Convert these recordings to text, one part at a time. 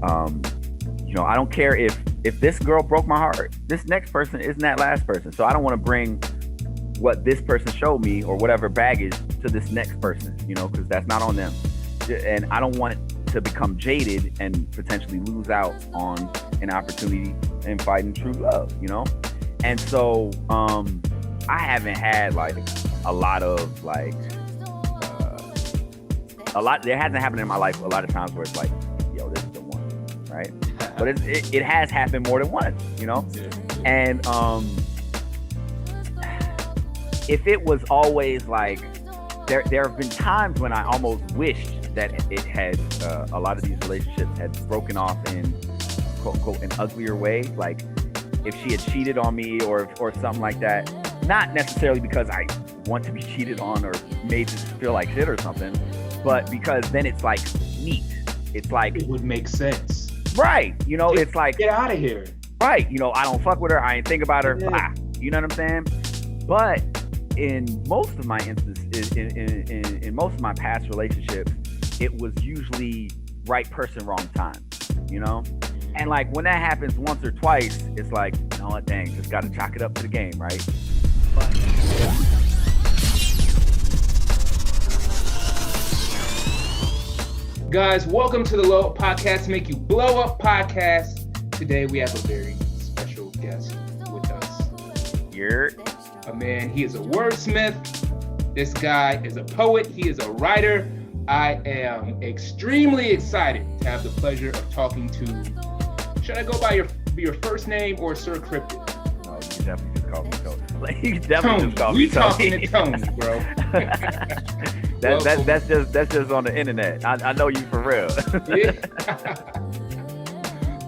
I don't care if this girl broke my heart. This next person isn't that last person. So I don't want to bring what this person showed me or whatever baggage to this next person, because that's not on them. And I don't want to become jaded and potentially lose out on an opportunity in fighting true love, And so I haven't had like a lot of like there hasn't happened in my life a lot of times where it's like, yo, this is the one, right? But it has happened more than once, And if it was always like, there have been times when I almost wished that it had a lot of these relationships had broken off in quote unquote an uglier way, like if she had cheated on me or something like that. Not necessarily because I want to be cheated on or made to feel like shit or something, but because then it's like neat. It's like it would make sense, right? It's like, get out of here, right? I don't fuck with her. I ain't think about her. Blah. You know what I'm saying? But in most of my instances, in most of my past relationships, it was usually right person, wrong time. And like when that happens once or twice, it's like, dang, just got to chalk it up to the game, right? But, Guys, welcome to the Blow Up Podcast, Make You Blow Up Podcast. Today we have a very special guest with us. You're a man, he is a wordsmith. This guy is a poet. He is a writer. I am extremely excited to have the pleasure of talking to, should I go by your first name or Sircryptic? No, you definitely just call me Tony. Like, you definitely just call me We Tony. talking to Tony, bro. That's just on the internet. I know you for real. Yeah.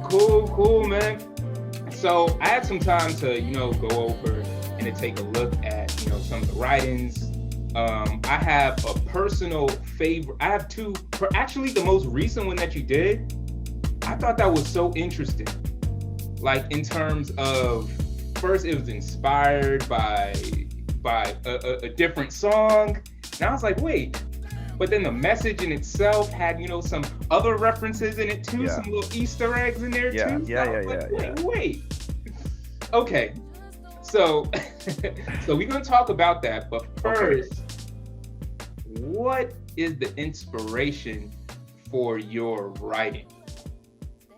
Cool, man. So I had some time to, go over and to take a look at, some of the writings. I have a personal favorite. I have two. Actually, the most recent one that you did, I thought that was so interesting. Like in terms of, first it was inspired by a different song, and I was like, wait. But then the message in itself had, some other references in it too, some little Easter eggs in there too. Wait. Okay. So we're gonna talk about that, but first, what is the inspiration for your writing?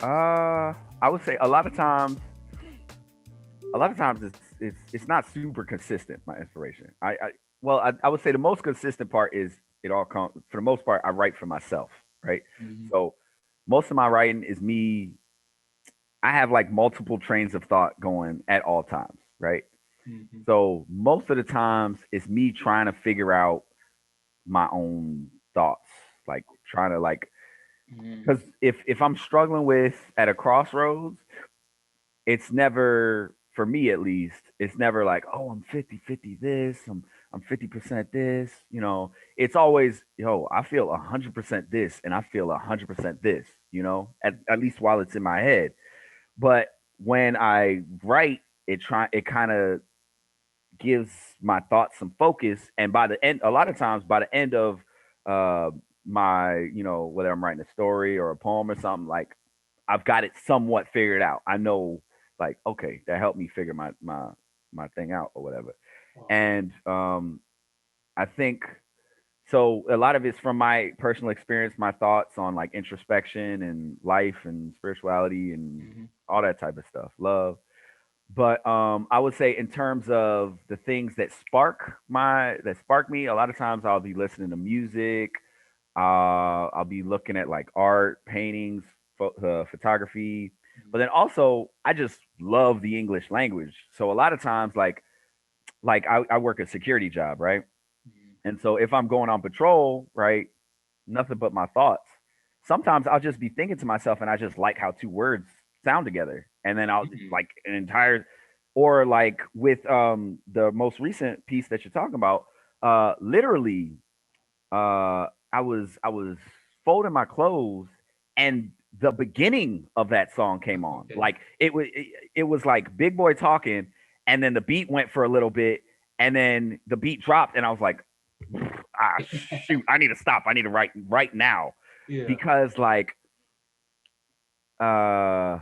I would say a lot of times it's not super consistent, my inspiration. I would say the most consistent part is it all comes, for the most part, I write for myself, right? Mm-hmm. So most of my writing is me. I have like multiple trains of thought going at all times, right? Mm-hmm. So most of the times it's me trying to figure out my own thoughts, like trying to like, because if I'm struggling with at a crossroads, it's never, for me at least, it's never like, oh, I'm 50-50 this, I'm 50% this, it's always, I feel 100% this and I feel 100% this, at least while it's in my head. But when I write, it kind of gives my thoughts some focus. And by the end, a lot of times by the end of my, whether I'm writing a story or a poem or something, like I've got it somewhat figured out. I know, like, okay, that helped me figure my thing out or whatever. Wow. And I think so a lot of it's from my personal experience, my thoughts on like introspection and life and spirituality and all that type of stuff, love. But I would say in terms of the things that spark me, a lot of times I'll be listening to music. I'll be looking at like art, paintings, photography. But then also I just love the English language. So a lot of times like I work a security job, right? And so if I'm going on patrol, right, nothing but my thoughts. Sometimes I'll just be thinking to myself and I just like how two words sound together. And then I'll like an entire, or like with the most recent piece that you're talking about, literally I was folding my clothes and the beginning of that song came on. Okay. Like it was like Big Boy talking and then the beat went for a little bit and then the beat dropped and I was like, shoot, I need to stop. I need to write right now. Yeah. Because like Uh,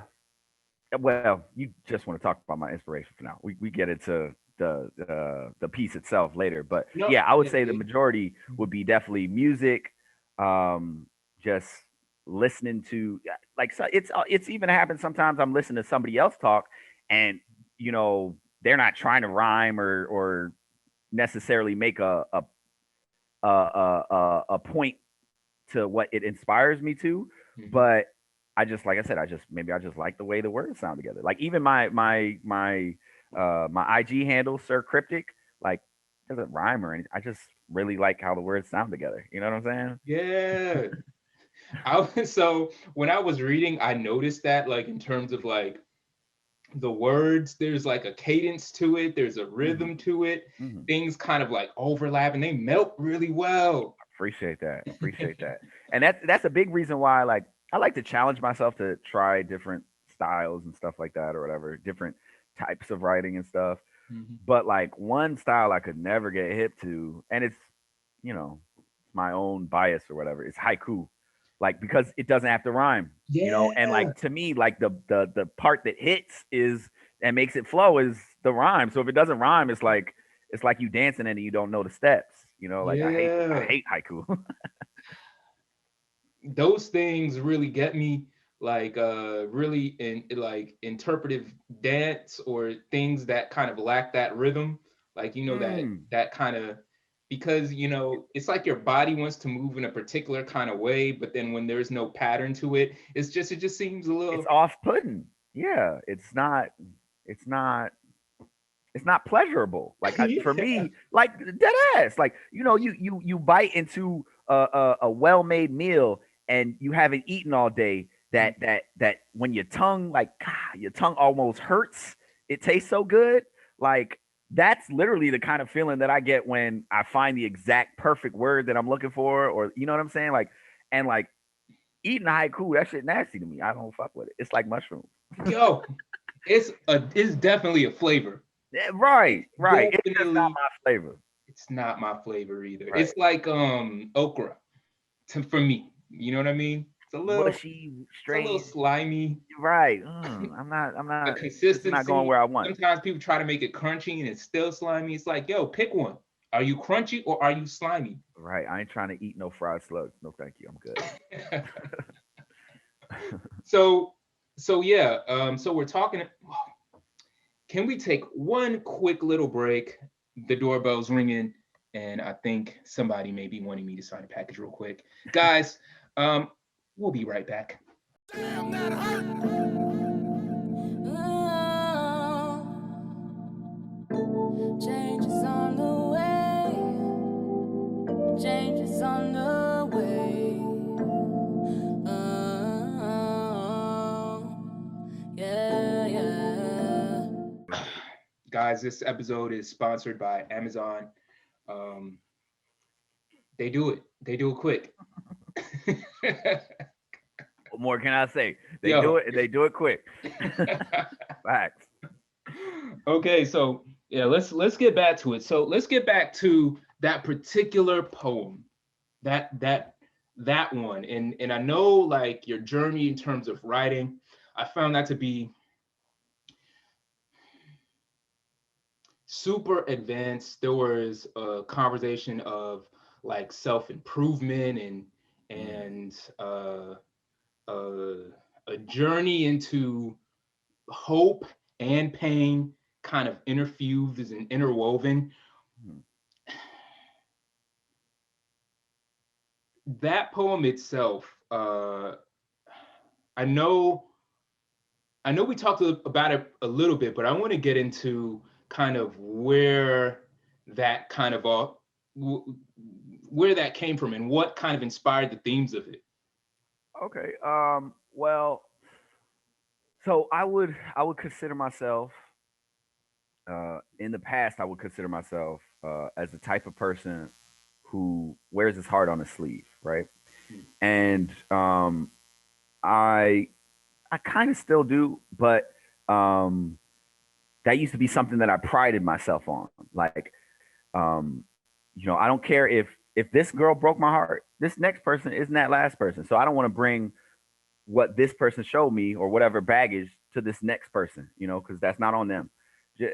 well, you just want to talk about my inspiration for now. We get into the piece itself later, but No, yeah, I would yeah, say the yeah. majority would be definitely music, just listening to like so it's even happened sometimes I'm listening to somebody else talk and they're not trying to rhyme or necessarily make a point to what it inspires me to, Mhm. but I just like I said, maybe I just like the way the words sound together. Like even my IG handle, Sircryptic, like doesn't rhyme or anything. I just really like how the words sound together. You know what I'm saying? Yeah. So when I was reading, I noticed that like in terms of like the words, there's like a cadence to it, there's a Hmm. rhythm to it. Hmm. Things kind of like overlap and they melt really well. Appreciate that. Appreciate that. And that's a big reason why like I like to challenge myself to try different styles and stuff like that or whatever, different types of writing and stuff. Mhm. But like one style I could never get hip to, and it's you know my own bias or whatever. It's haiku, like because it doesn't have to rhyme, Yeah. and like to me, like the part that hits is and makes it flow is the rhyme. So if it doesn't rhyme, it's like you dancing and you don't know the steps. Like I Yeah. hate haiku. Those things really get me like really in like interpretive dance or things that kind of lack that rhythm, like that Mm, that kind of, because it's like your body wants to move in a particular kind of way, but then when there's no pattern to it, it just seems a it's little. off putting. Yeah, it's not it's not pleasurable. Like for Yeah. me, like dead ass. Like you bite into a well made meal and you haven't eaten all day. That when your tongue your tongue almost hurts. It tastes so good. Like that's literally the kind of feeling that I get when I find the exact perfect word that I'm looking for, or you know what I'm saying. Like and like eating haiku, that shit nasty to me. I don't fuck with it. It's like mushrooms. Yo, it's definitely a flavor. Yeah, right, It's right. It's just not definitely. my flavor. It's not my flavor either. Right. It's like okra for me. You know what I mean? Mushy, It's a little strange. slimy. Right. I'm The not. This is not going consistency. where I want. Sometimes people try to make it crunchy and it's still slimy. It's like, yo, pick one. Are you crunchy or are you slimy? Right. I ain't trying to eat no fried slugs. No, thank you. I'm good. so so yeah, so we're talking. Can we take one quick little break? The doorbell's ringing, and I think somebody may be wanting me to sign a package real quick. Guys, we'll be right back. Damn, that hurt. Change is on the way. Change is on the way. Yeah, yeah. Guys, this episode is sponsored by Amazon. Um, they do it. They do it quick. What more can I say? They do Yo. it and they do it quick. Facts. Okay, so yeah, let's get back to it. So let's get back to that particular poem, that one, and I know like your journey in terms of writing. I found that to be super advanced. There was a conversation of like self improvement Mm, and uh, a journey into hope and pain, kind of interfused and interwoven. mm, That poem itself, I know, I know we talked about it a little bit, but I want to get into kind of where that kind of where that came from and what kind of inspired the themes of it. okay. Well, so I would consider myself in the past I would consider myself as the type of person who wears his heart on his sleeve, right? Hmm. And I I kind of still do, but um, that used to be something that I prided myself on. Like, um, I don't care if this girl broke my heart. This next person isn't that last person, so I don't want to bring what this person showed me or whatever baggage to this next person, because that's not on them.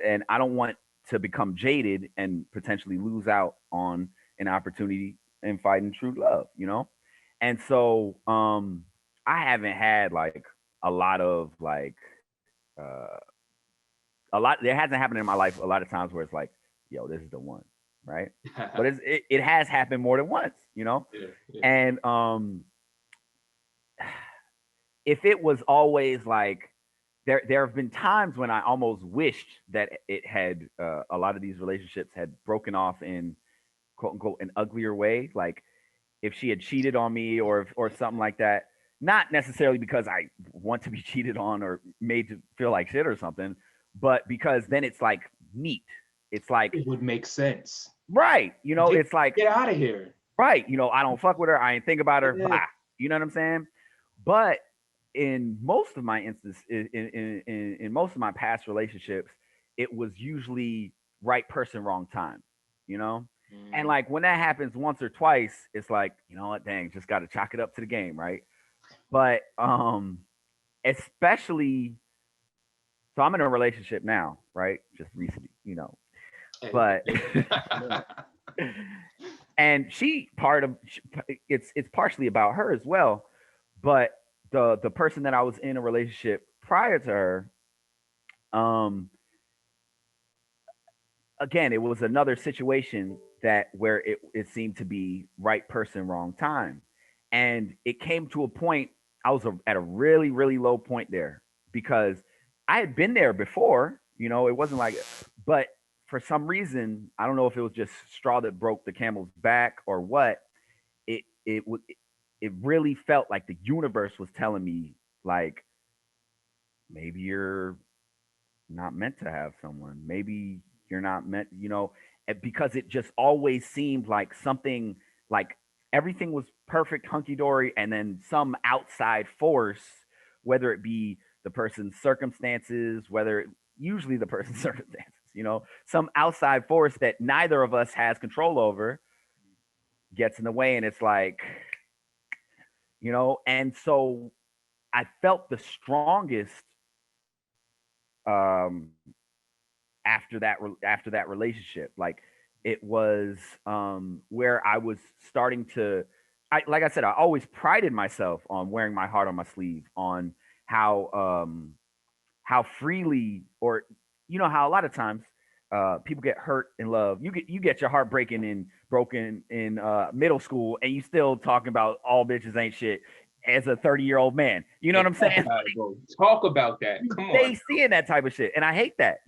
And I don't want to become jaded and potentially lose out on an opportunity in fighting true love. And so I haven't had like a lot of like uh a lot there hasn't happened in my life a lot of times where it's like, yo, this is the one, right? But it has happened more than once. Yeah, yeah. And if it was always like there have been times when I almost wished that it had a lot of these relationships had broken off in quote unquote an uglier way, like if she had cheated on me or something like that. Not necessarily because I want to be cheated on or made to feel like shit or something, but because then it's like neat. It's like It would make sense. right, Get it's like get out of here. right, I don't fuck with her, I ain't think about her, Yeah. blah. You know what I'm saying? But in most of my instances, in most of my past relationships, it was usually right person, wrong time, you know? And Mm. like when that happens once or twice, it's like, you know what, dang, just gotta chalk it up to the game, right? But especially so I'm in a relationship now, right? Just recently. Hey. But and she part of it's partially about her as well, but the person that I was in a relationship prior to her, um again, it was another situation that where it seemed to be right person, wrong time. And it came to a point, I was at a really, really low point there because I had been there before, it wasn't like, but for some reason, I don't know if it was just straw that broke the camel's back or what, it really felt like the universe was telling me, like, maybe you're not meant to have someone. Maybe you're not meant, because it just always seemed like something like everything was perfect, hunky dory, and then some outside force, whether it be the person's circumstances, usually the person's circumstances, some outside force that neither of us has control over gets in the way. And it's like, and so I felt the strongest um after that relationship. Like it was where I was starting to like I said, I always prided myself on wearing my heart on my sleeve, on how freely, or how a lot of times people get hurt in love. You get your heart broken in middle school, and you still talking about all bitches ain't shit as a 30-year-old man. You know Yeah, what I'm talk saying? about it, bro. Talk about that. You Come on. stay seeing that type of shit, and I hate that.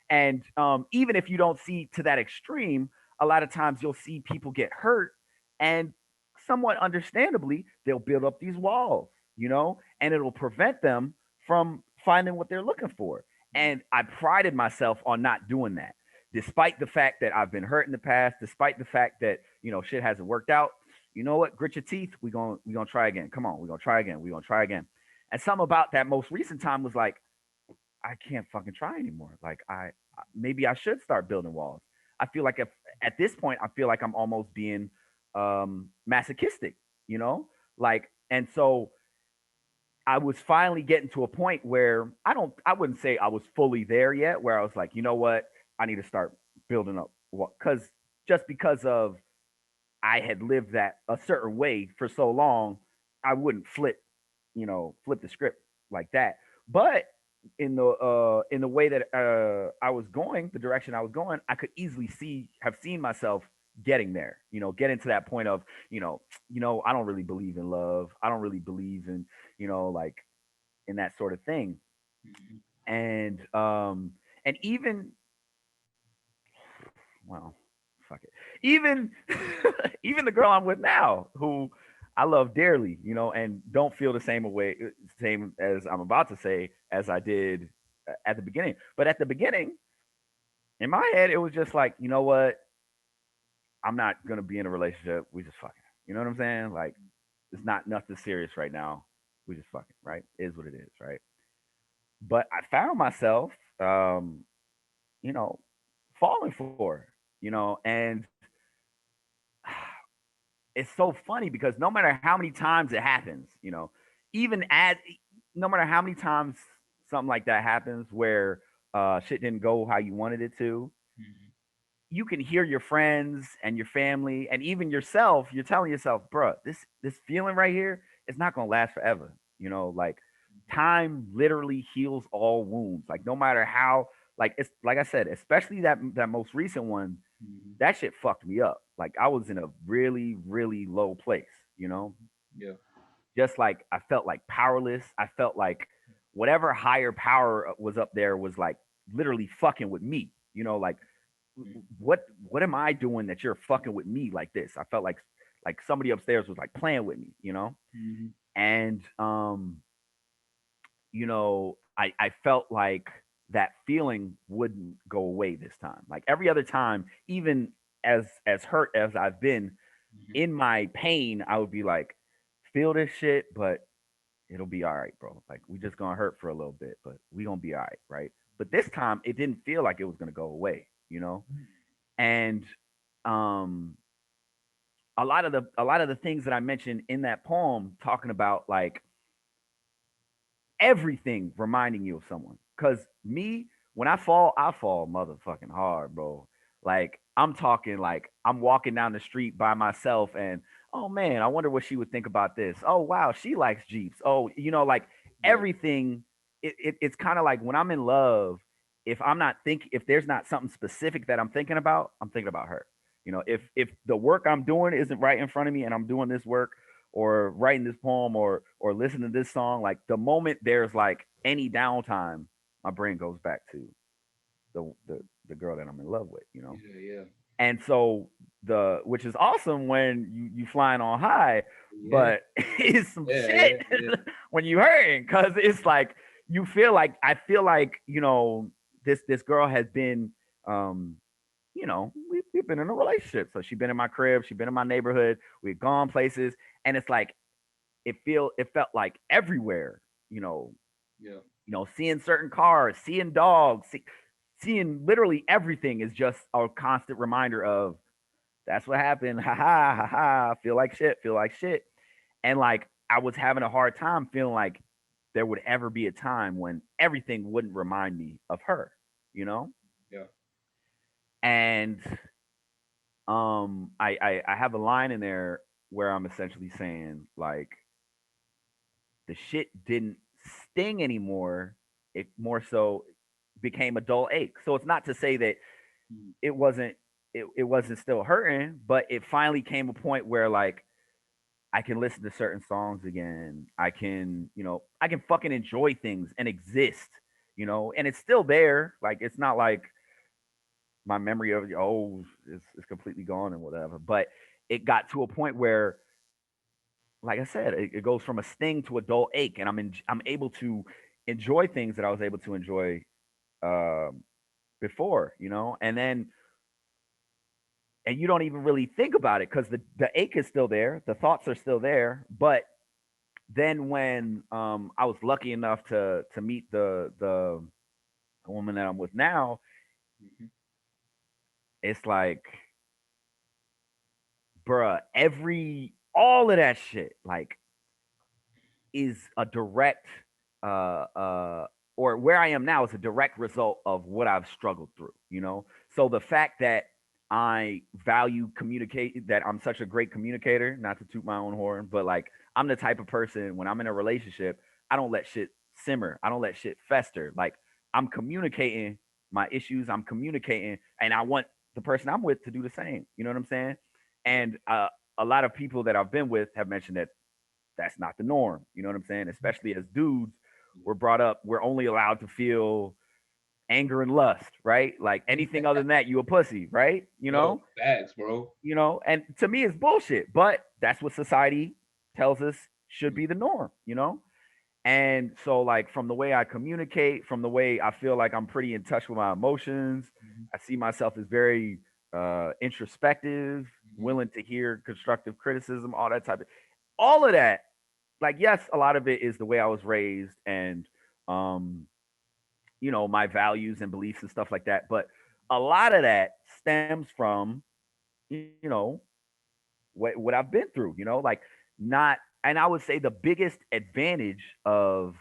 And even if you don't see to that extreme, a lot of times you'll see people get hurt, and somewhat understandably, they'll build up these walls, and it'll prevent them from finding what they're looking for. And I prided myself on not doing that, despite the fact that I've been hurt in the past, despite the fact that shit hasn't worked out. You know what? Grit your teeth. We gonna try again. Come on, we gonna try again. We gonna try again. And something about that most recent time was like, I can't fucking try anymore. Like maybe I should start building walls. I feel like if at this point I feel like I'm almost being masochistic, you know? Like, and so I was finally getting to a point where I wouldn't say I was fully there yet, where I was like, you know what? I need to start building up what, cuz just because of I had lived that a certain way for so long, I wouldn't flip the script like that. But in the way that I was going, the direction I was going, I could easily have seen myself getting there. Getting to that point of I don't really believe in love. I don't really believe in like in that sort of thing. Mhm. And even well, fuck it. Even even the girl I'm with now, who I love dearly, and don't feel the same as I'm about to say as I did at the beginning. But at the beginning, in my head, it was just like, you know what? I'm not gonna be in a relationship. We just fucking. You know what I'm saying? Like, it's not nothing serious right now. We just fucking, right? It is what it is, right? But I found myself, um, you know, falling for, and it's so funny because no matter how many times it happens, even at no matter how many times something like that happens where shit didn't go how you wanted it to, Mhm. you can hear your friends and your family and even yourself. You're telling yourself, bruh, this feeling right here is not gonna last forever. You know, like time literally heals all wounds. Like no matter how, like it's like I said, especially that most recent one, Mhm. that shit fucked me up. Like I was in a really really low place. You know, Yeah. just like I felt like powerless. I felt like whatever higher power was up there was like literally fucking with me. You know, like Mhm. what am I doing that you're fucking with me like this? I felt like somebody upstairs was like playing with me, you know? Mhm. And I felt like that feeling wouldn't go away this time. Like every other time, even as hurt as I've been Mhm. in my pain, I would be like, feel this shit, but it'll be all right, bro. Like we just gonna hurt for a little bit, but we gonna be all right, right? But this time it didn't feel like it was gonna go away, you know? And um a lot of the things that I mentioned in that poem talking about like everything reminding you of someone. Cause me, when I fall motherfucking hard, bro. Like I'm talking like I'm walking down the street by myself and oh man, I wonder what she would think about this. Oh wow, she likes Jeeps. Oh, like Yeah. everything. It's kind of like when I'm in love, if there's not something specific that I'm thinking about her. If the work I'm doing isn't right in front of me and I'm doing this work or writing this poem or listening to this song, like the moment there's like any downtime, my brain goes back to the girl that I'm in love with. Yeah. Yeah. And so the which is awesome when you flying on high, Yeah. but it's some Yeah. shit Yeah. Yeah. when you hurting because it's like I feel like this girl has been we've been in a relationship. So she's been in my crib, she's been in my neighborhood, we've gone places, and it's like it felt like everywhere, you know, Yeah. seeing certain cars, seeing dogs, seeing literally everything is just a constant reminder of that's what happened. Ha ha ha ha. Feel like shit. Feel like shit. And like I was having a hard time feeling like there would ever be a time when everything wouldn't remind me of her, you know? Yeah. And I have a line in there where I'm essentially saying like the shit didn't sting anymore. It more so became a dull ache. So it's not to say that Mhm. it wasn't it wasn't still hurting, but it finally came a point where like I can listen to certain songs again. I can fucking enjoy things and exist, and it's still there. Like it's not like my memory of is completely gone and whatever. But it got to a point where, like I said, it goes from a sting to a dull ache, and I'm able to enjoy things that I was able to enjoy um, before, and you don't even really think about it because the ache is still there, the thoughts are still there, but then when I was lucky enough to meet the woman that I'm with now, Mhm. it's like, bruh, all of that shit, like is a direct or where I am now is a direct result of what I've struggled through. So the fact that I value communicate that I'm such a great communicator, not to toot my own horn, but like I'm the type of person when I'm in a relationship, I don't let shit simmer. I don't let shit fester. Like I'm communicating my issues, I'm communicating and I want the person I'm with to do the same. You know what I'm saying? Yeah. And a lot of people that I've been with have mentioned that that's not the norm. You know what I'm saying? Especially as dudes, we're brought up, we're only allowed to feel anger and lust, right? Like anything other than that, you a pussy, right? You Yo, know? facts, bro. And to me it's bullshit, but that's what society tells us should be the norm. And so like from the way I communicate, from the way I feel like I'm pretty in touch with my emotions, Mhm. I see myself as very introspective, Mhm. willing to hear constructive criticism, all of that, like yes, a lot of it is the way I was raised and um my values and beliefs and stuff like that, but a lot of that stems from you know what I've been through, like not and I would say the biggest advantage of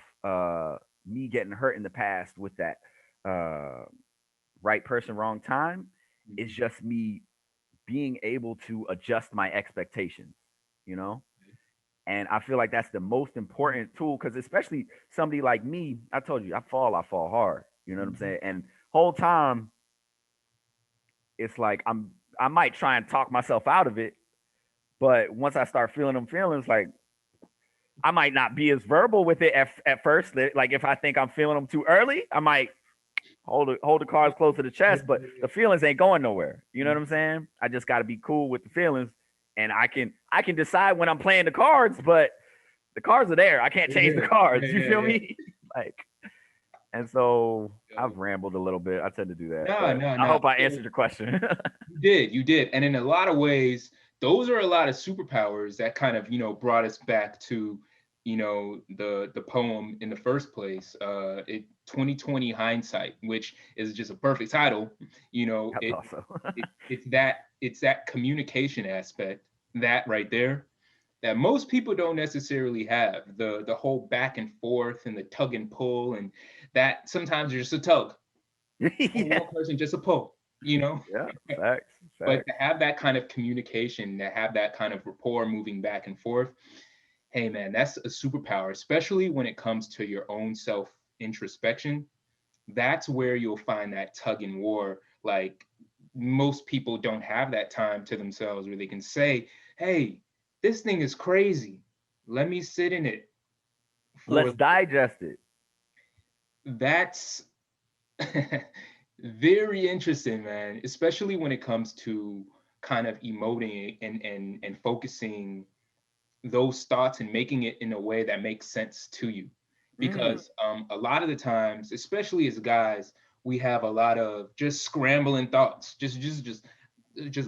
me getting hurt in the past with that uh, right person, wrong time is Mhm. just me being able to adjust my expectations, you know? And I feel like that's the most important tool because especially somebody like me, I told you, I fall hard. You know what I'm Mhm. saying? And whole time it's like I might try and talk myself out of it, but once I start feeling them feelings, like I might not be as verbal with it at first. Like if I think I'm feeling them too early, I might hold the cards close to the Yeah, chest, but yeah, the feelings ain't going nowhere. You know yeah. what I'm saying? I just got to be cool with the feelings, and I can decide when I'm playing the cards, but the cards are there. I can't They're change the there. Yeah, cards. You yeah, feel yeah. me? Like, and so I've Yo. rambled a little bit. I tend to do that, No, but no, I no. hope I So answered your question. you did. And in a lot of ways, those are a lot of superpowers that kind of, brought us back to, the poem in the first place. 2020 hindsight, which is just a perfect title. That's awesome. It's that communication aspect, that right there, that most people don't necessarily have. The whole back and forth and the tug and pull, and that sometimes there's just a tug. Yeah, One person just a pull, you know. yeah, facts, But facts. to have that kind of communication, to have that kind of rapport moving back and forth, hey man, that's a superpower, especially when it comes to your own self introspection. That's where you'll find that tug and war. Like most people don't have that time to themselves where they can say, hey, this thing is crazy. Let me sit in it for Let's digest it. that's very interesting, man, especially when it comes to kind of emoting and focusing those thoughts and making it in a way that makes sense to you. Mm. Because a lot of the times, especially as guys, we have a lot of just scrambling thoughts, just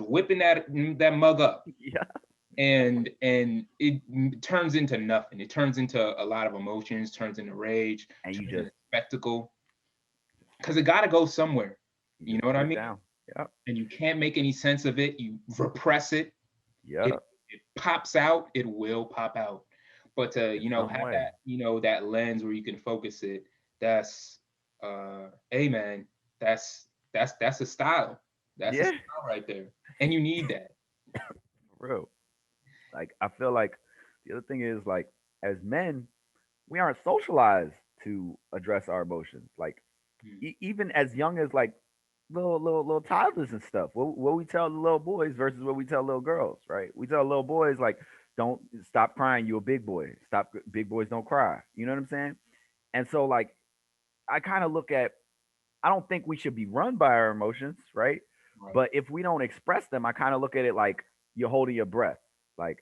whipping that mug up, Yeah, and it turns into nothing. It turns into a lot of emotions, turns into rage, and turns into just spectacle, because it got to go somewhere. you You just know what put I it mean? down. Yep, And you can't make any sense of it. You repress it. It yep. it pops out. It will pop out. But to In some have way. that that lens where you can focus it. That's hey man, that's a style. That's a Yeah, style right there. And you need that. for real. Like I feel like the other thing is like as men, we aren't socialized to address our emotions. Like Mm. even as young as like little toddlers and stuff. What we tell the little boys versus what we tell little girls, right? We tell little boys like, don't stop crying. You're a big boy. Stop. Big boys don't cry. You know what I'm saying? And so like I kind of look at. I don't think we should be run by our emotions, right? Right. But if we don't express them, I kind of look at it like you're holding your breath. Like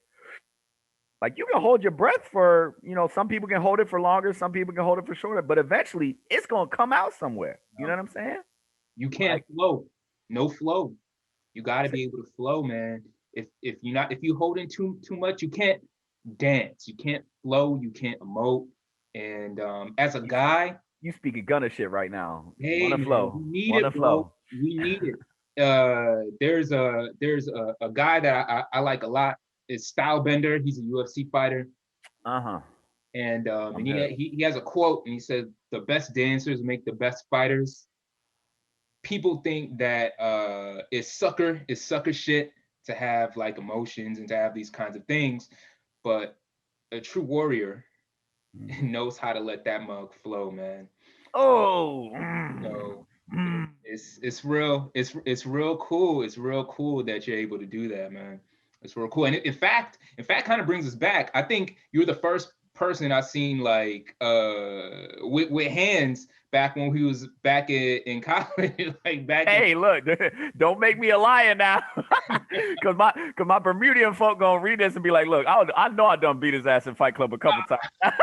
you can hold your breath for, some people can hold it for longer, some people can hold it for shorter, but eventually it's gonna come out somewhere. You know No, what I'm saying? you can't Like, flow. No flow. You got to be able to flow, man. If you hold in too much, you can't dance. You can't flow. You can't emote. And as a you, guy, you speaking gunner shit right now. hey Wanna man, we flow. need Wanna it, bro. flow. We need it. There's a guy that I like a lot. Is Stylebender. He's a UFC fighter, Uh-huh. and I'm he, hip. he he has a quote, and he said, "The best dancers make the best fighters." People think that it's sucker shit to have like emotions and to have these kinds of things, but a true warrior Mhm. knows how to let that mug flow, man. Oh. So Mm. it's real. It's real cool. It's real cool that you're able to do that, man. It's real cool. And in fact, kind of brings us back. I think you're the first person I've seen like with hands back when he was back in college, like back in. Hey, look, don't make me a liar now. Cause my Bermudian folk gonna read this and be like, look, I know I done beat his ass in Fight Club a couple times.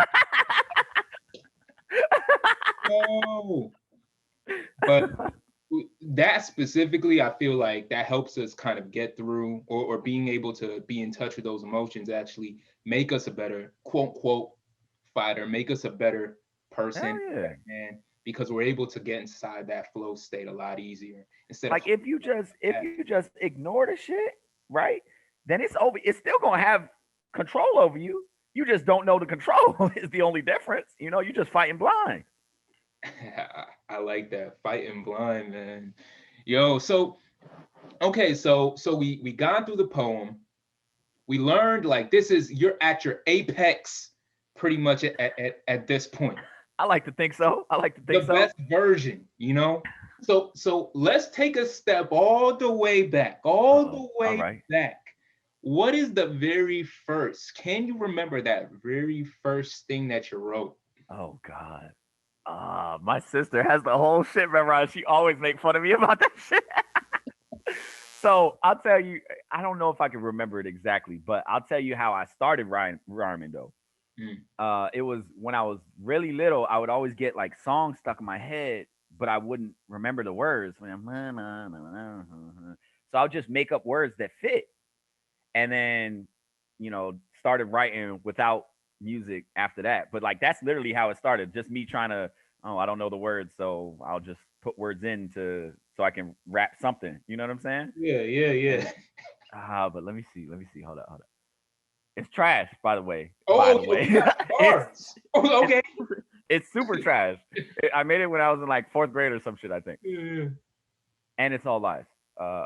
Oh, but that specifically, I feel like that helps us kind of get through, or being able to be in touch with those emotions actually make us a better quote unquote fighter, make us a better Hell person, yeah. man, because we're able to get inside that flow state a lot easier instead of Like if you like just if that. you just ignore the shit, right? Then it's over. It's still gonna have control over you. You just don't know the control is the only difference. You know, you just fighting blind. I like that, fighting blind, man. Yo, so okay, so we gone through the poem. We learned like this is you're at your apex pretty much at this point. I like to think so. I like to The think so. best version, you know? So let's take a step all the way back, all the All way right. back. What is the very first? Can you remember that very first thing that you wrote? Oh God. My sister has the whole shit memorized. She always make fun of me about that shit. So I'll tell you, I don't know if I can remember it exactly, but I'll tell you how I started rhyming though. Mm. It was when I was really little. I would always get like songs stuck in my head, but I wouldn't remember the words. So I'll just make up words that fit, and then started writing without music after that. But like that's literally how it started. Just me trying to. Oh, I don't know the words, so I'll just put words in to so I can rap something. You know what I'm saying? Yeah, yeah, And yeah. but let me see. Let me see. Hold up. It's trash, by the way. Oh, By the okay, way, you got it's bars. Oh, okay. it's super trash. I made it when I was in like fourth grade or some shit, I think. Yeah. And it's all lies. Uh,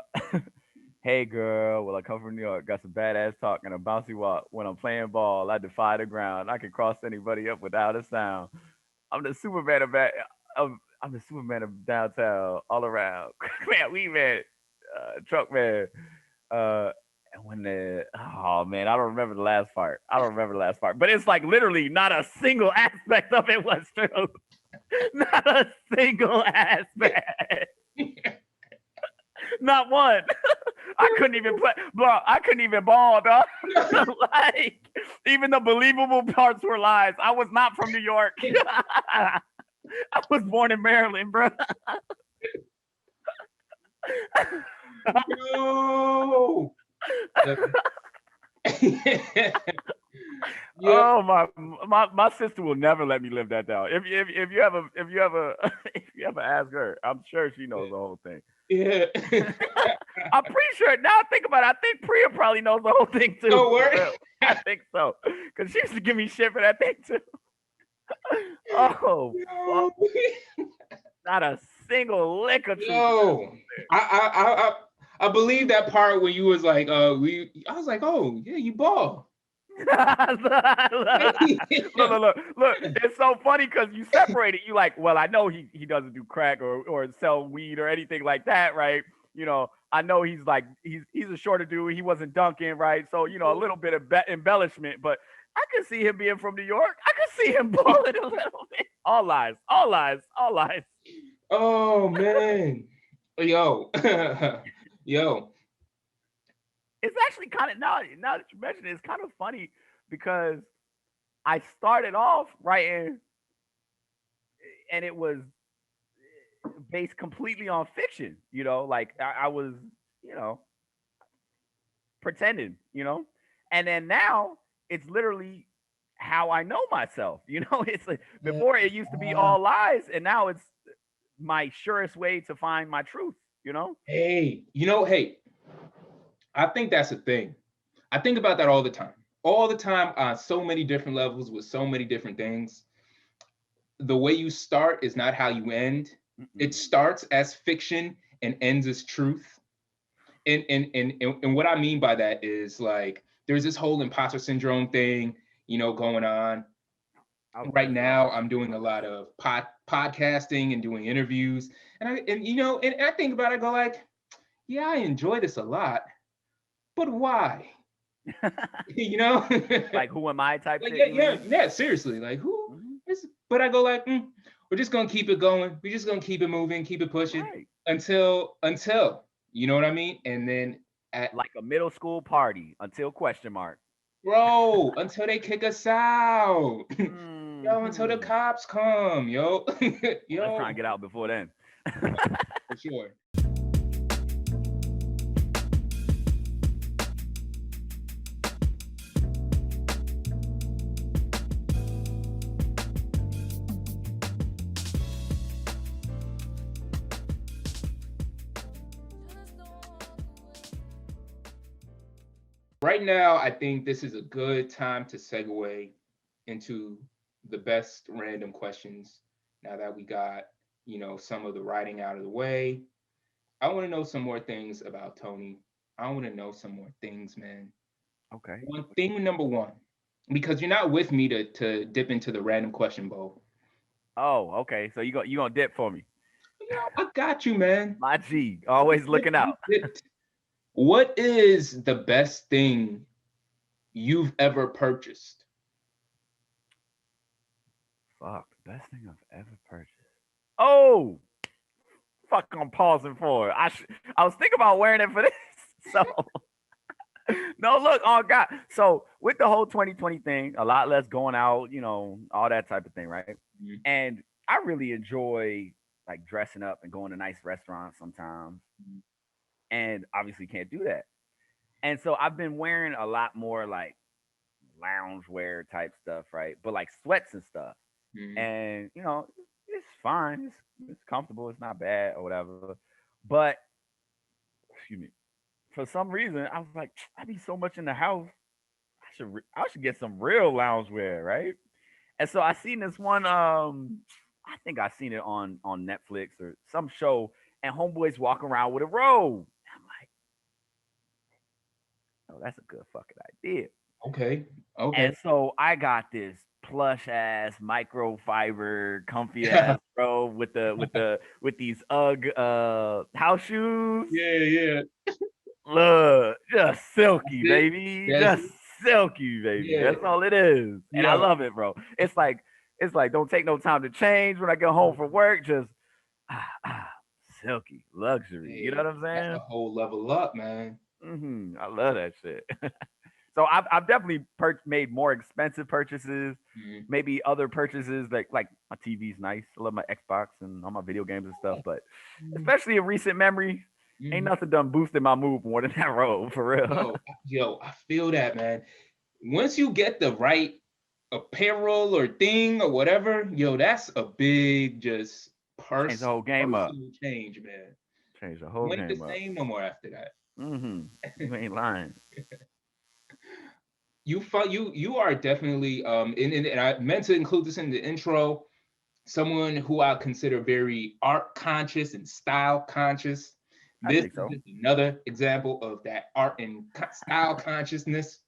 hey girl, well I come from New York, got some badass talk and a bouncy walk. When I'm playing ball, I defy the ground. I can cross anybody up without a sound. I'm the Superman of I'm the Superman of downtown, all around. Man, we man, truck man. Uh, and when the oh man, I don't remember the last part. I don't remember the last part, but it's like literally not a single aspect of it was true. Not a single aspect. Not one. I couldn't even play, bro. I couldn't even ball, dog. Like, even the believable parts were lies. I was not from New York. I was born in Maryland, bro. No. Yeah. Oh my sister will never let me live that down. If you ever if you ever ask her, I'm sure she knows the whole thing. Yeah. I'm pretty sure now I think about it, I think Priya probably knows the whole thing too. No for word. real. I think so. Cause she used to give me shit for that thing too. Oh Yo. fuck. Not a single lick of truth. Yo. I believe that part when you was like, I was like, oh yeah, you ball. Look. It's so funny because you separate it. You like, well, I know he doesn't do crack or sell weed or anything like that, right? You know, I know he's like he's a shorter dude. He wasn't dunking, right? So you know, a little bit of embellishment, but I could see him being from New York. I could see him balling a little bit. All lies, all lies, all lies. Oh man. Yo. Yo. It's actually kind of now that you mention it, it's kind of funny because I started off writing and it was based completely on fiction, you know, like I was, you know, pretending, you know, and then now it's literally how I know myself, you know. It's like before it used to be all lies, and now it's my surest way to find my truth, you know. Hey, hey, I think that's a thing. I think about that all the time on so many different levels with so many different things. The way you start is not how you end. It starts as fiction and ends as truth. And what I mean by that is like there's this whole imposter syndrome thing, going on. Right now, I'm doing a lot of podcasting and doing interviews, and I think about it, I go like, yeah, I enjoy this a lot, but why? Like who am I type like, shit? yeah, seriously, like who is? But I go like, we're just gonna keep it going. We're just gonna keep it moving, keep it pushing until you know what I mean. And then like a middle school party until question mark. Bro, until they kick us out. Yo, until the cops come, yo. Yo. Let's try and get out before then. For sure. Right now, I think this is a good time to segue into the best random questions. Now that we got, some of the writing out of the way, I want to know some more things about Tony. I want to know some more things, man. Okay. One thing number one, because you're not with me to dip into the random question bowl. Oh, okay. So you gonna dip for me? I got you, man. My G, always looking You out. dipped. What is the best thing you've ever purchased? Fuck, the best thing I've ever purchased. Oh, fuck, I'm pausing for it. I was thinking about wearing it for this. So no, look, oh God. So with the whole 2020 thing, a lot less going out, all that type of thing, right? Mhm. And I really enjoy like dressing up and going to nice restaurants sometimes. And obviously can't do that. And so I've been wearing a lot more like loungewear type stuff, right? But like sweats and stuff. Mhm. And it's fine. It's comfortable. It's not bad or whatever. But excuse me. For some reason, I was like, I be so much in the house. I should get some real loungewear, right? And so I seen this one. I think I seen it on Netflix or some show, and homeboys walk around with a robe. I'm like, oh, that's a good fucking idea. Okay. Okay. And so I got this plush ass microfiber comfy ass robe with these UGG house shoes. Yeah, yeah. Look, just silky, That's it. baby. That's Just it. silky, baby. Yeah. That's all it is. And I Yo. love it, bro. It's like don't take no time to change when I get home from work. Just ah, ah, silky luxury. You know Hey, what I'm that's a saying? whole level up, man. I love that shit. So I've definitely made more expensive purchases, Mhm. maybe other purchases like my TV's nice. I love my Xbox and all my video games and stuff, but Mhm. especially in recent memory, ain't Mhm. nothing done boosted my mood more than that robe for real. Yo, I feel that, man. Once you get the right apparel or thing or whatever, yo, that's a big just Change the whole game up. personal change, man. Change the whole You ain't the game up. same no more after that. You ain't lying. You are definitely and I meant to include this in the intro, someone who I consider very art conscious and style conscious. I This think is so. just another example of that art and style consciousness.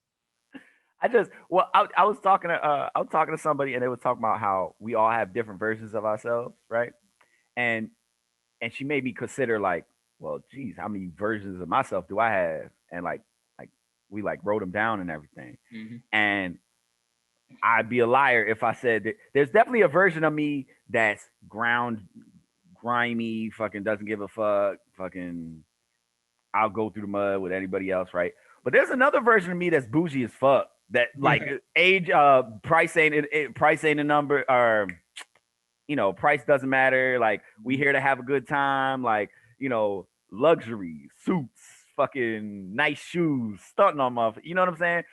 I was talking to somebody and they was talking about how we all have different versions of ourselves, right? And and she made me consider like, well, geez, how many versions of myself do I have? And like we like wrote them down and everything. Mhm. And I'd be a liar if I said that there's definitely a version of me that's grimy, fucking doesn't give a fuck, fucking I'll go through the mud with anybody else, right? But there's another version of me that's bougie as fuck. That like age, price ain't a number, or price doesn't matter. Like we here to have a good time. Like luxury suits, fucking nice shoes, stunting on my. You know what I'm saying?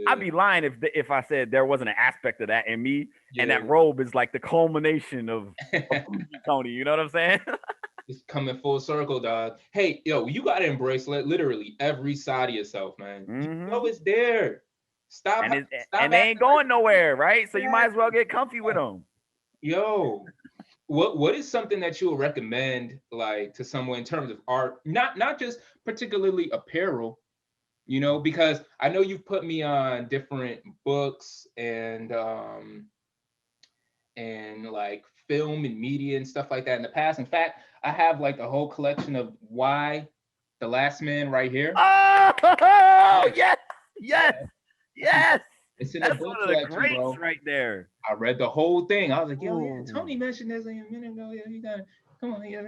I'd Yeah, be lying if I said there wasn't an aspect of that in me, and yeah. that robe is like the culmination of bougie Tony. You know what I'm saying? It's coming full circle, dog. Hey, yo, you gotta embrace literally every side of yourself, man. You know hmm it's there. Stop, stop and they ain't acting like going nowhere, right? So you might as well exactly. get comfy with them. Yo, what is something that you would recommend like to someone in terms of art, not just particularly apparel, because I know you've put me on different books and like film and media and stuff like that in the past. In fact, I have like a whole collection of Why the Last Man right here. Oh Yeah, yes, yes, yeah. yes. It's in the That's book one of the collection, greats bro. right there. I read the whole thing. I was like, yo, yeah, Ooh. Tony mentioned this like a minute ago. Yeah, you got come on, yeah,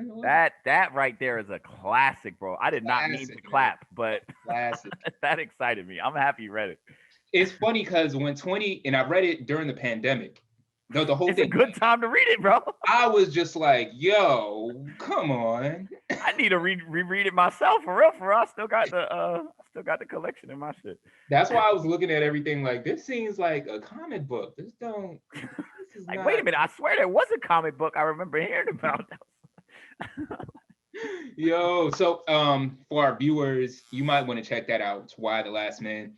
That right there is a classic, bro. I did not mean to classic, man. clap, but Classic. that excited me. I'm happy you read it. It's funny because when 20 and I read it during the pandemic, the whole It's a thing, good time to read it, bro. I was just like, yo, come on. I need to reread it myself for real. For real. I still got the collection in my shit. That's why I was looking at everything like this seems like a comic book. This is Like, wait not a minute. I swear there was a comic book I remember hearing about. yo. So for our viewers, you might want to check that out. It's Why the Last Man.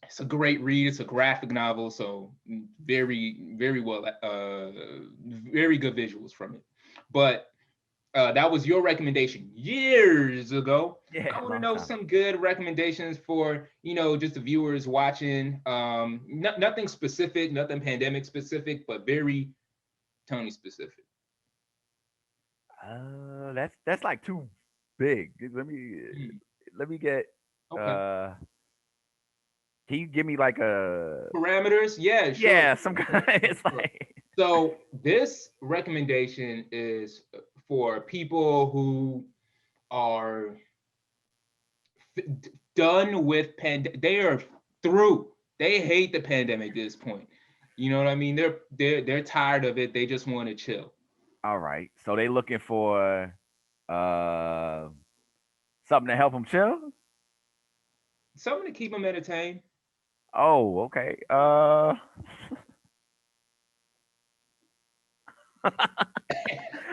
It's a great read. It's a graphic novel, so very, very well, very good visuals from it. But that was your recommendation years ago. I Yeah, want to long know time. some good recommendations for, just the viewers watching. Nothing specific, nothing pandemic specific, but very Tony specific. That's like too big. Hmm. Let me get. Okay. Uh, can you give me like a Parameters? Yeah, sure. yeah some kind? It's Sure. like So this recommendation is for people who are done with they are through. They hate the pandemic at this point. You know what I mean? They're tired of it. They just want to chill. all right. So they looking for uh something to help them chill. Something to keep them entertained. Oh, okay.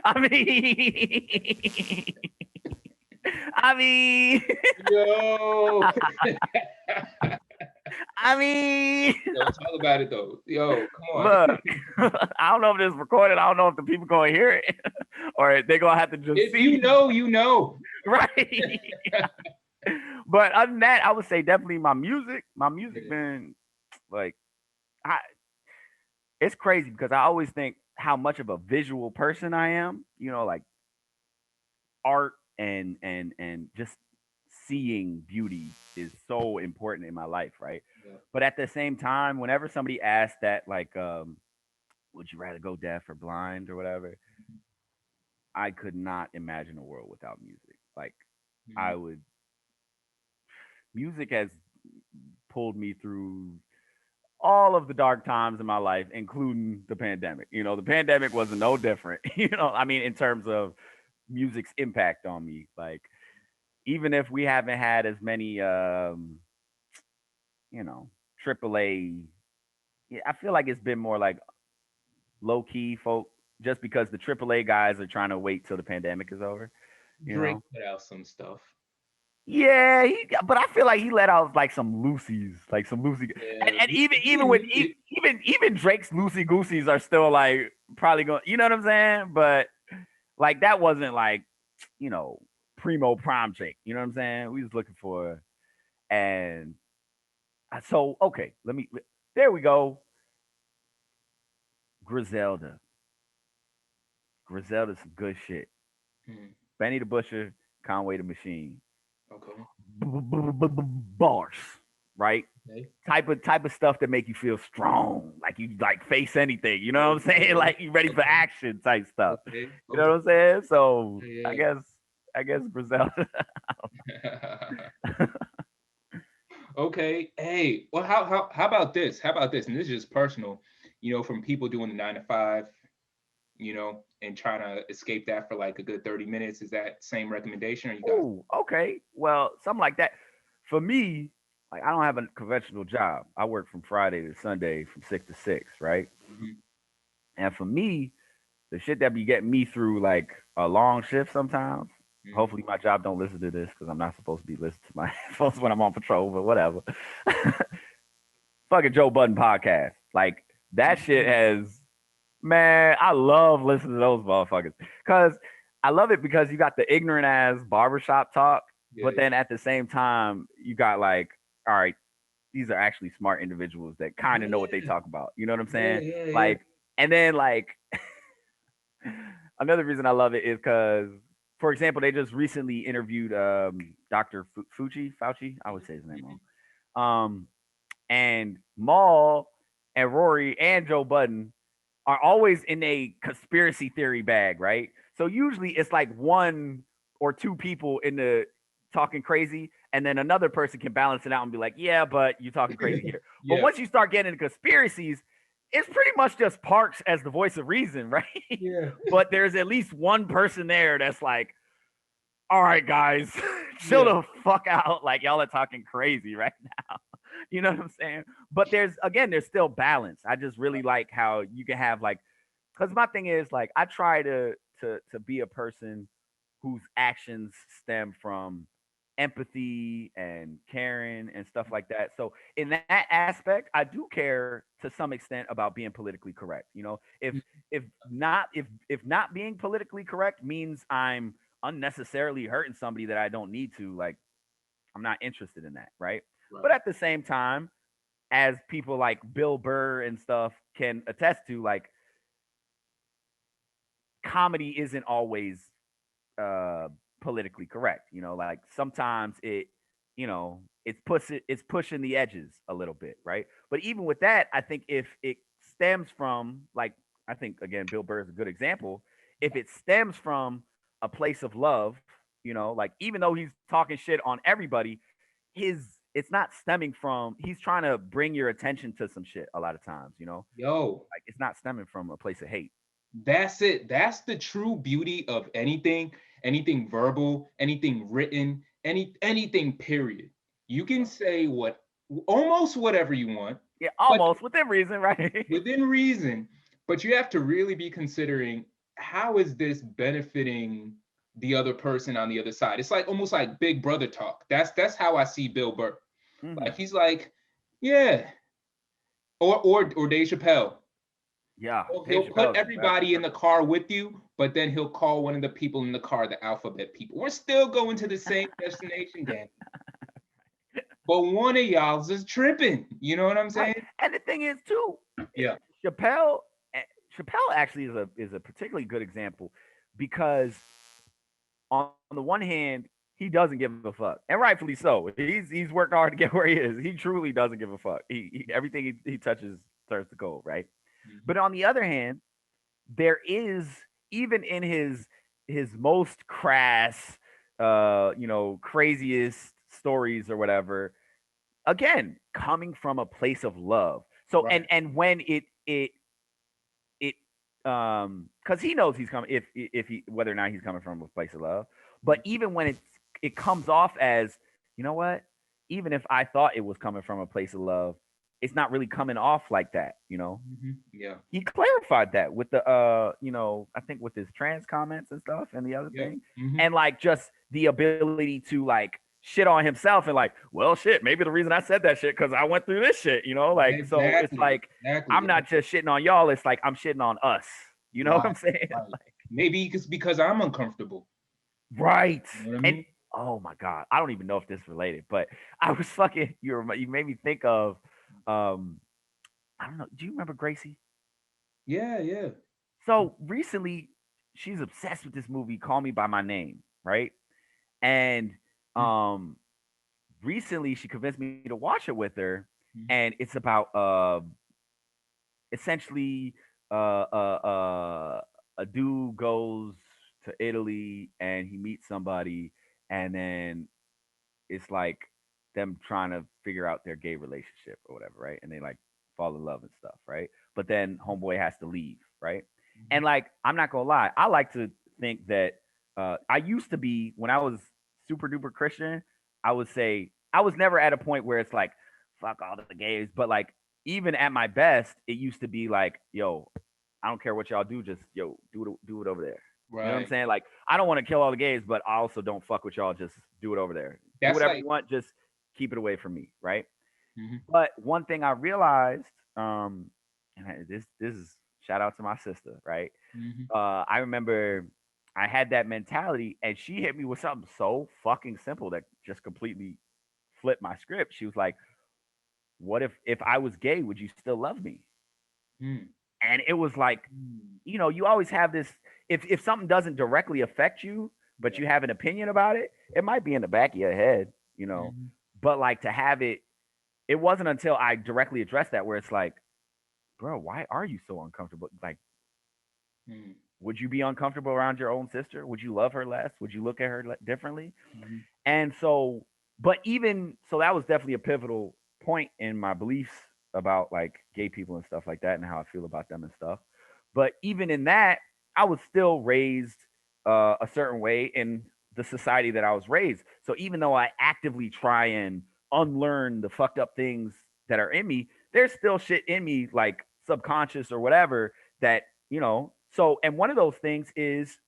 I mean, I mean, Yo, I mean. yo, talk about it though. Yo, come on. Look, I don't know if this is recorded. I don't know if the people gonna hear it or they gonna have to just If you see, know, you know. right? But other than that, I would say definitely my music. My music Yeah. been like, I. It's crazy because I always think how much of a visual person I am. You know, like art and just seeing beauty is so important in my life, right? Yeah. But at the same time, whenever somebody asks that, like, would you rather go deaf or blind or whatever? I could not imagine a world without music. Like, I Mhm. would. Music has pulled me through all of the dark times in my life, including the pandemic. You know, the pandemic was no different. You know, I mean, in terms of music's impact on me, like even if we haven't had as many, you know, AAA. Yeah, I feel like it's been more like low key folk, just because the AAA guys are trying to wait till the pandemic is over. You Drake know, put out some stuff. yeah, but I feel like he let out like some loosies, like some loosey, Yeah, and even he with needed. even Drake's loosey gooseys are still like probably going. You know what I'm saying? But like that wasn't like, you know, primo prime Drake. You know what I'm saying? We was looking for, and so okay, let me. There we go. Griselda, Griselda's some good shit. Hmm. Benny the Butcher, Conway the Machine, Okay. bars, right? Okay. Type of stuff that make you feel strong, like you like face anything. You know what I'm saying? Okay. Like you ready for Okay. action type stuff. Okay. You know Okay. what I'm saying? So Yeah. I guess Griselda. Yeah. Okay. Hey, well, how about this? How about this? And this is just personal, from people doing the 9 to 5, and trying to escape that for like a good 30 minutes. Is that same recommendation, or you got? Oh, okay. Well, something like that. For me, like I don't have a conventional job. I work from Friday to Sunday from 6 to 6, right? Mhm. And for me, the shit that be getting me through like a long shift sometimes. Mhm. Hopefully my job don't listen to this because I'm not supposed to be listening to my headphones when I'm on patrol, but whatever. Fucking Joe Budden podcast. Like that shit Mhm. has, man, I love listening to those motherfuckers. Cause I love it because you got the ignorant ass barbershop talk, Yeah. but then at the same time, you got like, all right, these are actually smart individuals that kind of know what they Yeah. talk about. You know what I'm Yeah. saying? Yeah. Yeah. Like, and then like another reason I love it is because, for example, they just recently interviewed Dr. Fauci. I would say his name Mhm. wrong. And Maul and Rory and Joe Budden are always in a conspiracy theory bag, right? So usually it's like one or two people in the talking crazy, and then another person can balance it out and be like, yeah, but you're talking crazy here. But Yeah. once you start getting into conspiracies, it's pretty much just Parks as the voice of reason, right? Yeah. But there's at least one person there that's like, all right, guys, chill Yeah. the fuck out. Like y'all are talking crazy right now. You know what I'm saying? But there's still balance. I just really like how you can have like, because my thing is like I try to be a person whose actions stem from empathy and caring and stuff like that. So in that aspect, I do care to some extent about being politically correct. You know, if not being politically correct means I'm unnecessarily hurting somebody that I don't need to, like I'm not interested in that, right? But Right. at the same time, as people like Bill Burr and stuff can attest to, like comedy isn't always uh politically correct. You know, like sometimes it's pushing the edges a little bit, right? But even with that, I think if it stems from, like, I think again Bill Burr is a good example. If it stems from a place of love, like even though he's talking shit on everybody, his it's not stemming from he's trying to bring your attention to some shit a lot of times. Yo, Like it's not stemming from a place of hate. that's it. That's the true beauty of anything verbal, anything written, anything period. You can say what almost whatever you want, Yeah, but almost within reason, right? within reason, but you have to really be considering how is this benefiting the other person on the other side. It's like almost like big brother talk. That's how I see Bill Burr. Hmm. Like he's like, yeah, or Dave Chappelle. Yeah, Dave He'll put Chappelle is the best. everybody in the car with you, but then he'll call one of the people in the car the alphabet people. We're still going to the same destination, Dan. But one of y'all's is tripping. You know what I'm Right. saying? And the thing is too, Yeah. Chappelle Chappelle actually is a particularly good example because on the one hand, he doesn't give a fuck. And rightfully so. He's worked hard to get where he is. He truly doesn't give a fuck. Everything he touches turns to gold, right? Mhm. But on the other hand, there is, even in his most crass craziest stories or whatever, again coming from a place of love. So Right. and when it because he knows he's coming, if he, whether or not he's coming from a place of love. But even when it comes off as, you know what, even if I thought it was coming from a place of love, it's not really coming off like that. Yeah. He clarified that with the I think with his trans comments and stuff and the other Yeah. thing, and like just the ability to like shit on himself and like, well, shit, maybe the reason I said that shit because I went through this shit. Like, so it's Exactly. like I'm Exactly. not just shitting on y'all, it's like I'm shitting on us. You know what Right. I'm saying? Right. Maybe because I'm uncomfortable. Right. You know what I And mean? oh my god, I don't even know if this is related, but I was fucking you made me think of um I don't know, do you remember Gracie? Yeah. Yeah. So recently, she's obsessed with this movie, Call Me by My Name, right? And um, recently, she convinced me to watch it with her, and it's about essentially a dude goes to Italy and he meets somebody, and then it's like them trying to figure out their gay relationship or whatever, right? And they like fall in love and stuff, right? But then homeboy has to leave, right? And like, I'm not gonna lie, I like to think that I used to be, when I was super duper Christian, I would say I was never at a point where it's like fuck all the gays, but like even at my best, it used to be like, yo, I don't care what y'all do, just yo, do it over there. You know what I'm Right. saying? Like, I don't want to kill all the gays, but I also don't fuck with y'all. Just do it over there. Do That's whatever like. you want. Just keep it away from me, right? Mhm. But one thing I realized, this is shout out to my sister, right? Mhm. I remember I had that mentality, and she hit me with something so fucking simple that just completely flipped my script. She was like, "What if I was gay? Would you still love me?" Mm. And it was like, Mm. you always have this, if something doesn't directly affect you, but Yeah. you have an opinion about it, it might be in the back of your head. Mhm. But like to have it wasn't until I directly addressed that where it's like, bro, why are you so uncomfortable? Like, Mm. would you be uncomfortable around your own sister? Would you love her less? Would you look at her differently? Mhm. And so, but even so, that was definitely a pivotal point in my beliefs about like gay people and stuff like that and how I feel about them and stuff. But even in that, I was still raised a certain way in the society that I was raised. So even though I actively try and unlearn the fucked up things that are in me, there's still shit in me, like subconscious or whatever, that. So, and one of those things is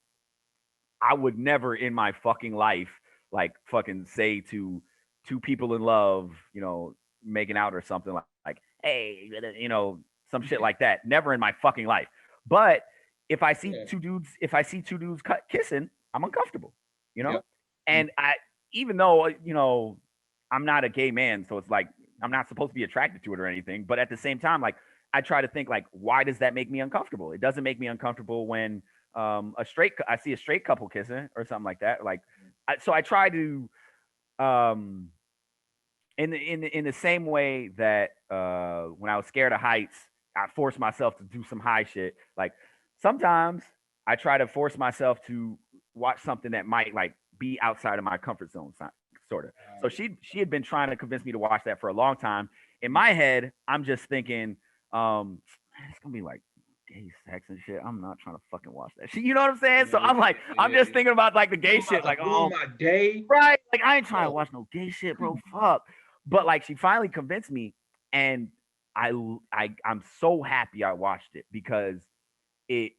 I would never in my fucking life like fucking say to two people in love, making out or something like hey, some shit like that. Never in my fucking life. But Yeah. if I see two dudes kissing, I'm uncomfortable, you know? Yep. Mm. And even though, I'm not a gay man, so it's like I'm not supposed to be attracted to it or anything, but at the same time, like I try to think like, why does that make me uncomfortable? It doesn't make me uncomfortable when I see a straight couple kissing or something like that. Like, so I try to um in the same way that when I was scared of heights, I forced myself to do some high shit. Like sometimes I try to force myself to watch something that might like be outside of my comfort zone, sort of. So Right. she had been trying to convince me to watch that for a long time. In my head, I'm just thinking, man, it's gonna be like gay sex and shit. I'm not trying to fucking watch that shit. You know what I'm saying? So Yeah, I'm yeah, just yeah. thinking about like the gay I'm about shit, to like, ruin oh, my day. right. Like I ain't trying to Oh, watch no gay shit, bro. Fuck. But like she finally convinced me, and I'm so happy I watched it because it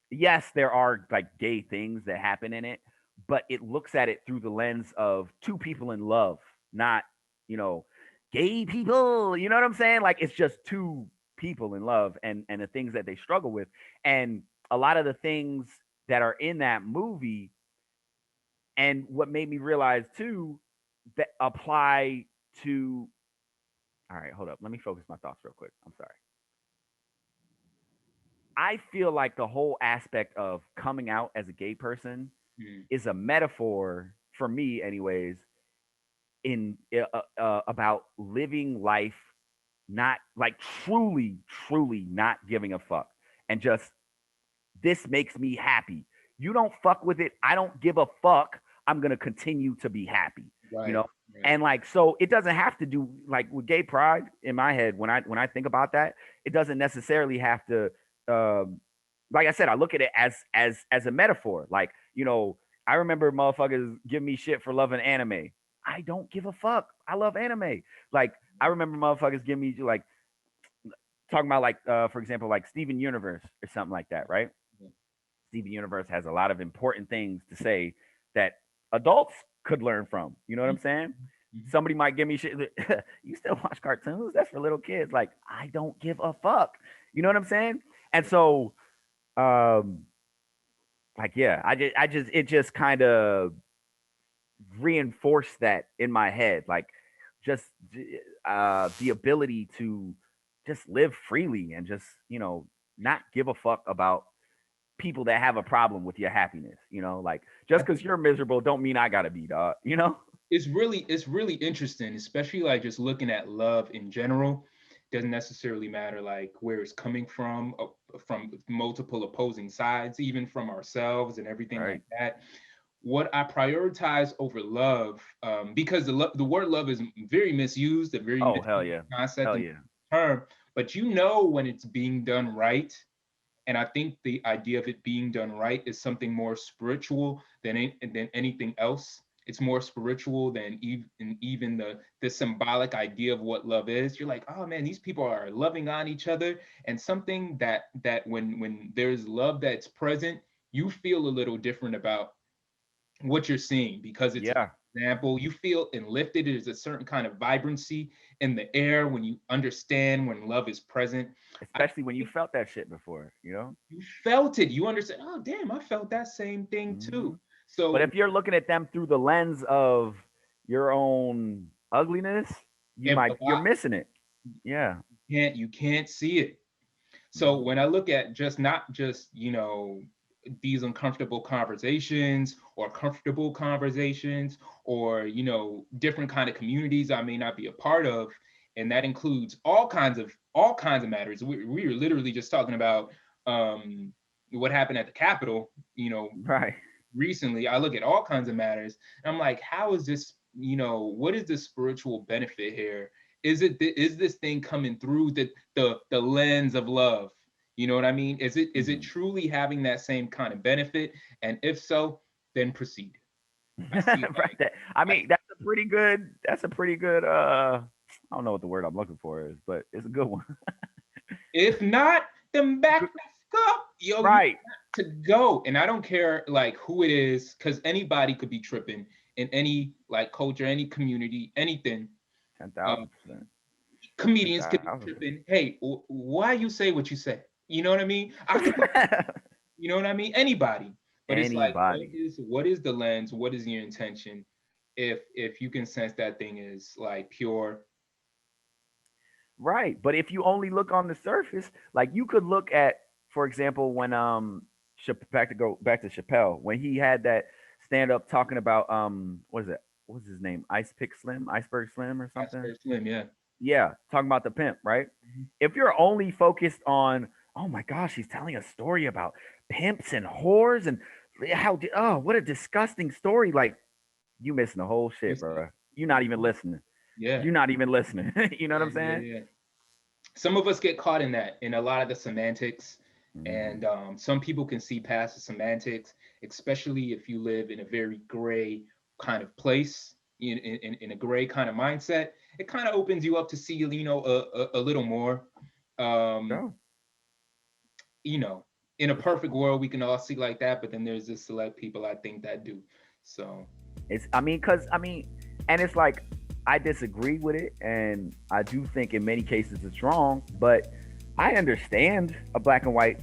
yes, there are like gay things that happen in it, but it looks at it through the lens of two people in love, not, you know, gay people. You know what I'm saying? Like it's just two people in love and the things that they struggle with. And a lot of the things that are in that movie and what made me realize too that apply to all right, hold up. Let me focus my thoughts real quick. I'm sorry. I feel like the whole aspect of coming out as a gay person mm, is a metaphor for me, anyways, in about living life, not like truly not giving a fuck, and just this makes me happy. You don't fuck with it. I don't give a fuck. I'm gonna continue to be happy. You right, know, right. and like so, it doesn't have to do like with gay pride in my head. When I think about that, it doesn't necessarily have to. Um, like I said, I look at it as a metaphor. Like I remember motherfuckers give me shit for loving anime. I don't give a fuck. I love anime. Like I remember motherfuckers give me like talking about like for example like Steven Universe or something like that, right? Yeah. Steven Universe has a lot of important things to say that adults could learn from. You know what I'm Mhm, saying? mhm. Somebody might give me shit. You still watch cartoons? That's for little kids. Like I don't give a fuck. You know what I'm saying? And so, um, like yeah, I just it just kind of reinforced that in my head, like just the ability to just live freely and just not give a fuck about people that have a problem with your happiness. Like I just because think you're miserable don't mean I gotta be, dog. it's really interesting, especially like just looking at love in general. Doesn't necessarily matter like where it's coming from multiple opposing sides, even from ourselves and everything Right. like that. What I prioritize over love, because the word love is very misused, a very Oh hell misused yeah. concept Hell and yeah. term, but when it's being done right. And I think the idea of it being done right is something more spiritual than anything else. It's more spiritual than even the symbolic idea of what love is. You're like, oh man, these people are loving on each other, and something that when there's love that's present, you feel a little different about what you're seeing because it's Yeah. example you feel enlifted. There's a certain kind of vibrancy in the air when you understand when love is present. I Especially when you think felt that shit before. you felt it. You understand. Oh, damn! I felt that same thing Hmm. too. But So, if you're looking at them through the lens of your own ugliness, and a you're lot missing it. Yeah. you can't see it. So Mhm. when I look at just not just these uncomfortable conversations or comfortable conversations or different kind of communities I may not be a part of, and that includes all kinds of matters. We were literally just talking about um, what happened at the Capitol, Right. recently. I look at all kinds of matters and I'm like, how is this, what is the spiritual benefit here? Is this thing coming through the lens of love? You know what I mean? Is it Mhm. truly having that same kind of benefit? And if so, then proceed. I see it Right. like I I, mean, that's a pretty good I don't know what the word I'm looking for is, but it's a good one. if not, then Good- back up. Yo, you right. to go. And I don't care like who it is, because anybody could be tripping in any like culture, any community, anything. Um, 10,000%. comedians could be 10,000%. tripping. Hey, why you say what you say? You know what I mean? I could, you know what I mean? Anybody. But it's like, Anybody. what is the lens? What is your intention? If you can sense that thing is like pure. Right. But if you only look on the surface, like you could look at, for example, when back to go back to Chappelle, when he had that stand up talking about what is it? What's his name? Iceberg Slim or something? Iceberg Slim, yeah. Yeah, talking about the pimp, right? Mhm. If you're only focused on, oh my gosh, he's telling a story about pimps and whores and oh, what a disgusting story. Like, you missing the whole shit, It's bro. You're not even listening. yeah. You're not even listening. You know what I'm Yeah, saying? yeah. Some of us get caught in that, in a lot of the semantics, Mhm. and some people can see past the semantics, especially if you live in a very gray kind of place, in a gray kind of mindset. It kind of opens you up to see, a little more. Um, Sure. you know, in a For sure. perfect world, we can all see like that, but then there's just select people I think that do. So And it's like I disagree with it, and I do think in many cases it's wrong. But I understand a black and white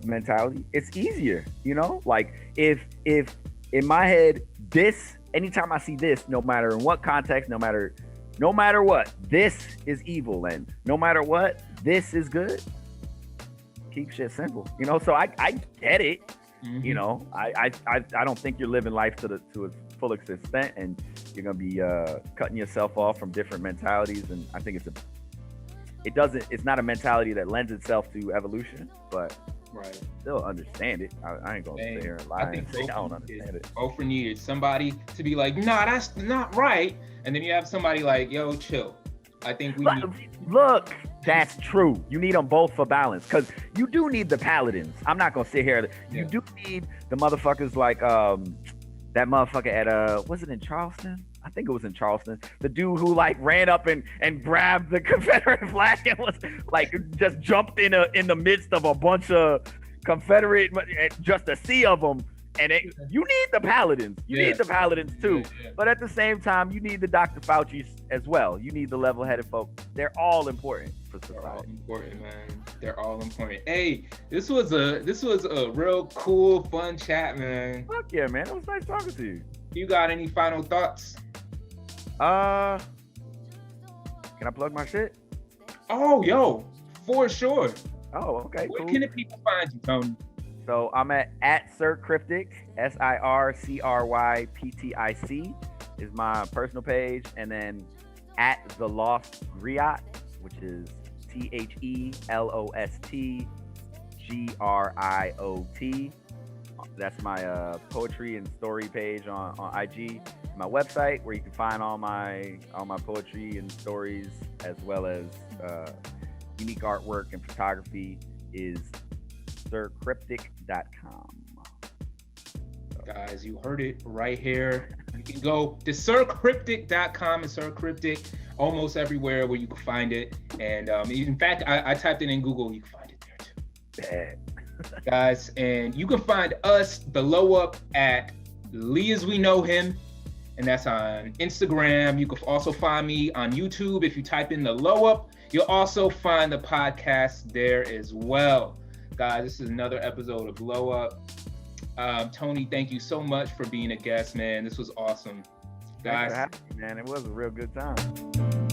mentality. It's easier, you know. Like if in my head this, anytime I see this, no matter in what context, no matter what, this is evil, and no matter what, this is good. Keep shit simple, you know. So I get it. You mhm. know, I don't think you're living life to its fullest extent, and you're gonna be cutting yourself off from different mentalities. And I think it's not a mentality that lends itself to evolution, but Right. still understand it. I ain't gonna sit And here and I lie and think say I don't understand it. both are needed. Somebody to be like, nah, that's not right. And then you have somebody like, yo, chill. I think we Look, need. look, that's true. You need them both for balance, because you do need the paladins. I'm not gonna sit here. You Yeah. do need the motherfuckers like that motherfucker at was it in Charleston? I think it was in Charleston. The dude who like ran up and grabbed the Confederate flag and was like just jumped in the midst of a bunch of Confederate, just a sea of them. And you need the paladins. You Yeah. need the paladins too. Yeah. But at the same time, you need the Dr. Fauci's as well. You need the level-headed folk. They're all important for They're all society. important, man. They're all important. Hey, this was a real cool, fun chat, man. Fuck yeah, man. It was nice talking to you. You got any final thoughts? Can I plug my shit? Oh, yo, for sure. Oh, okay, Where cool. can the people find you, Tony? So I'm at Sircryptic, Sircryptic is my personal page, and then at the Lost Griot, which is TheLostGriot. That's my poetry and story page on IG. My website, where you can find all my poetry and stories, as well as unique artwork and photography, is Sircryptic.com. Guys, you heard it right here. You can go to Sircryptic.com and Sircryptic almost everywhere where you can find it. And in fact, I typed it in Google. You can find it there too. Bad. Guys, and you can find us, the Low Up, at Lee as we know him, and that's on Instagram. You can also find me on YouTube. If you type in the Low Up, you'll also find the podcast there as well. Guys, this is another episode of Low Up. Tony, thank you so much for being a guest, man. This was awesome. Thanks Guys, for having me, man. It was a real good time.